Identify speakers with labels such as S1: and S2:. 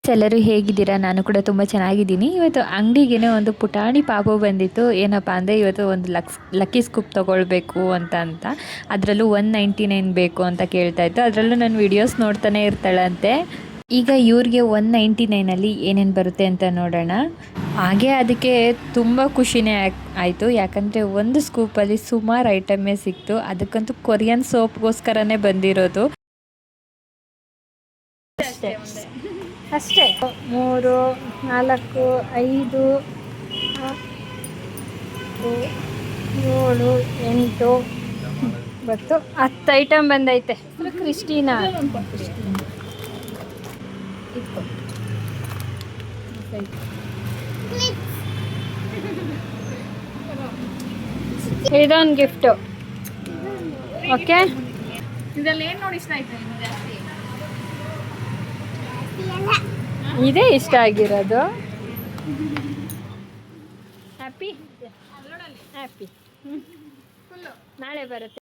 S1: Friends, ಎಲ್ಲರೂ ಹೇಗಿದ್ದೀರಾ? ನಾನು ಕೂಡ ತುಂಬ ಚೆನ್ನಾಗಿದ್ದೀನಿ. ಇವತ್ತು ಅಂಗಡಿಗೆ ಒಂದು ಪುಟಾಣಿ ಪಾಪು ಬಂದಿತ್ತು. ಏನಪ್ಪ ಅಂದರೆ ಇವತ್ತು ಒಂದು ಲಕ್ಕಿ ಸ್ಕೂಪ್ ತೊಗೊಳ್ಬೇಕು ಅಂತ ಅದರಲ್ಲೂ 199 ಬೇಕು ಅಂತ ಕೇಳ್ತಾ ಇತ್ತು. ಅದರಲ್ಲೂ ನನ್ನ ವೀಡಿಯೋಸ್ ನೋಡ್ತಾನೆ ಇರ್ತಾಳಂತೆ. ಈಗ ಇವ್ರಿಗೆ 199ಅಲ್ಲಿ ಏನೇನು ಬರುತ್ತೆ ಅಂತ ನೋಡೋಣ. ಹಾಗೆ ಅದಕ್ಕೆ ತುಂಬ ಖುಷಿನೇ ಆಯಿತು, ಯಾಕಂದರೆ ಒಂದು ಸ್ಕೂಪಲ್ಲಿ ಸುಮಾರು ಐಟಮೇ ಸಿಕ್ತು. ಅದಕ್ಕಂತೂ ಕೊರಿಯನ್ ಸೋಪ್ಗೋಸ್ಕರನೇ ಬಂದಿರೋದು.
S2: ಅಷ್ಟೇ 3 4 5 6 7 8 9 10 ಐಟಮ್ ಬಂದೈತೆ. ಕ್ರಿಸ್ಟಿನಾ ಇದೊಂದು ಗಿಫ್ಟು. ಓಕೆ,
S3: ಇದರಲ್ಲಿ ಏನು ನೋಡಿ ಇಷ್ಟ ಆಯ್ತು ನಿಮ್ಗೆ ಜಾಸ್ತಿ?
S2: ಇದೇ ಇಷ್ಟ ಆಗಿರೋದು. ಹ್ಯಾಪಿ ನಾಳೆ ಬರುತ್ತೆ.